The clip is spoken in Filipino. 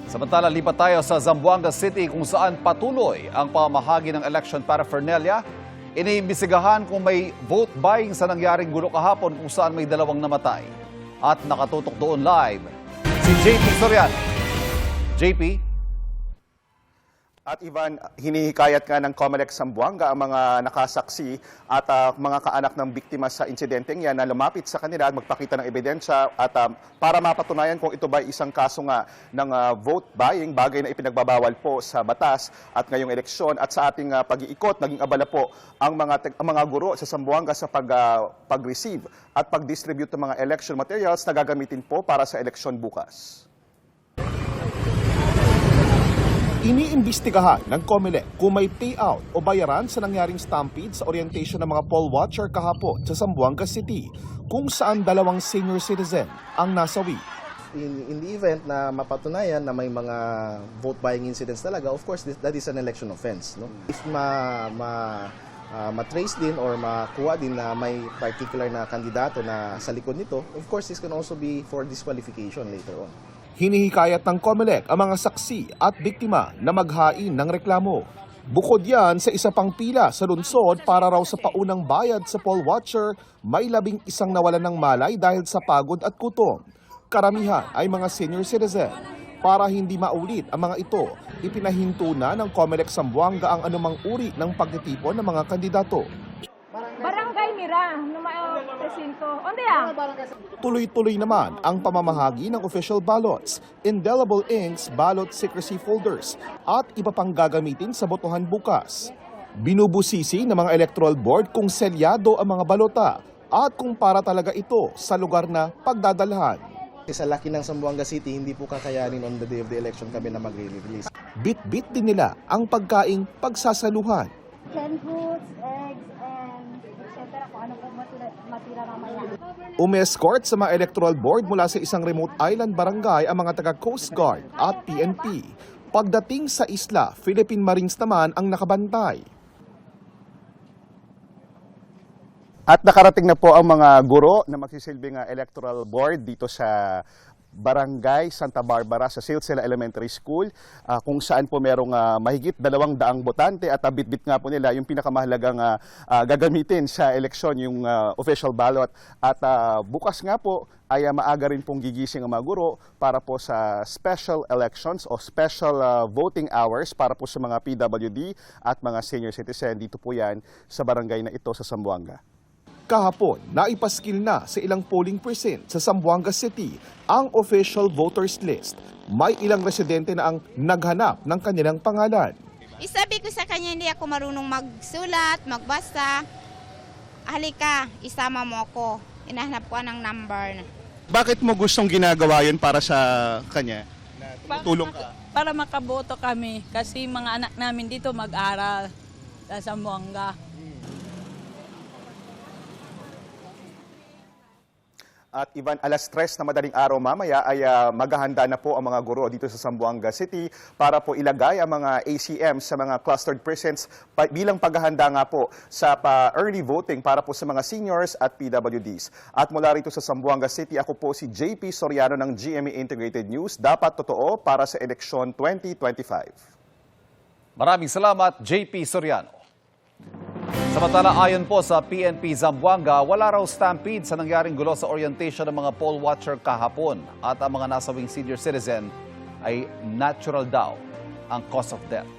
Samantala, lipat tayo sa Zamboanga City kung saan patuloy ang pamamahagi ng election paraphernalia. Iniimbestigahan kung may vote buying sa nangyaring gulo kahapon kung saan may 2 namatay. At nakatutok doon live si JP Soriano. JP? At Ivan, hinihikayat nga ng COMELEC Zamboanga ang mga nakasaksi at mga kaanak ng biktima sa insidenteng yan na lumapit sa kanila at magpakita ng ebidensya at para mapatunayan kung ito ba isang kaso nga ng vote buying, bagay na ipinagbabawal po sa batas at ngayong eleksyon. At sa ating pag-iikot, naging abala po ang mga guro sa Zamboanga sa pag-receive at pag-distribute ng mga election materials na gagamitin po para sa eleksyon bukas. Iniimbestigahan ng COMELEC kung may payout o bayaran sa nangyaring stampede sa orientation ng mga poll watcher kahapon sa Zamboanga City, kung saan 2 senior citizen ang nasawi. In the event na mapatunayan na may mga vote buying incidents talaga, of course, that is an election offense. No? If ma-trace din or makuha din na may particular na kandidato na sa likod nito, of course, this can also be for disqualification later on. Hinihikayat ng COMELEC ang mga saksi at biktima na maghain ng reklamo. Bukod yan sa isa pang pila sa lungsod para raw sa paunang bayad sa poll watcher, may 11 nawalan ng malay dahil sa pagod at gutom. Karamihan ay mga senior citizen. Para hindi maulit ang mga ito, ipinahinto na ng COMELEC Zamboanga ang anumang uri ng pagtitipon ng mga kandidato. Barangay Mira, presinto. Onde ya? Tuloy-tuloy naman ang pamamahagi ng official ballots, indelible inks, ballot secrecy folders at iba pang gagamitin sa botohan bukas. Binubusisi ng mga electoral board kung selyado ang mga balota at kung para talaga ito sa lugar na pagdadalhan. Sa laki ng Zamboanga City, hindi po kakayanin on the day of the election kami na mag-release. Bit-bit din nila ang pagkaing pagsasaluhan. Canned goods, eggs, and etc. Kung ano po matira mamaya. Umescort sa mga electoral board mula sa isang remote island barangay ang mga taga-Coast Guard at PNP. Pagdating sa isla, Philippine Marines naman ang nakabantay. At nakarating na po ang mga guro na magsisilbing electoral board dito sa Barangay Santa Barbara sa Silsila Elementary School, kung saan po merong mahigit 200 botante at bit-bit nga po nila yung pinakamahalagang gagamitin sa eleksyon, yung official ballot. At bukas nga po ay maaga rin pong gigising ang mga guro para po sa special elections o special voting hours para po sa mga PWD at mga senior citizen. Dito po yan sa barangay na ito sa Zamboanga. Kahapon, naipaskil na sa ilang polling precinct sa Zamboanga City ang official voters list. May ilang residente na ang naghanap ng kanilang pangalan. Isabi ko sa kanya, hindi ako marunong magsulat, magbasa. Halika, isama mo ako. Inahanap ko ng number. Bakit mo gustong ginagawa yun para sa kanya? Tulong ka? Para makaboto kami kasi mga anak namin dito mag-aral sa Zamboanga. At Ivan, 3:00 na madaling araw mamaya ay maghahanda na po ang mga guro dito sa Zamboanga City para po ilagay ang mga ACM sa mga clustered precincts bilang paghahanda nga po sa early voting para po sa mga seniors at PWDs. At mula rito sa Zamboanga City, ako po si JP Soriano ng GMA Integrated News. Dapat totoo para sa eleksyon 2025. Maraming salamat, JP Soriano. Samantala, ayon po sa PNP Zamboanga, wala raw stampede sa nangyaring gulo sa orientation ng mga poll watcher kahapon at ang mga nasawing senior citizen ay natural daw ang cause of death.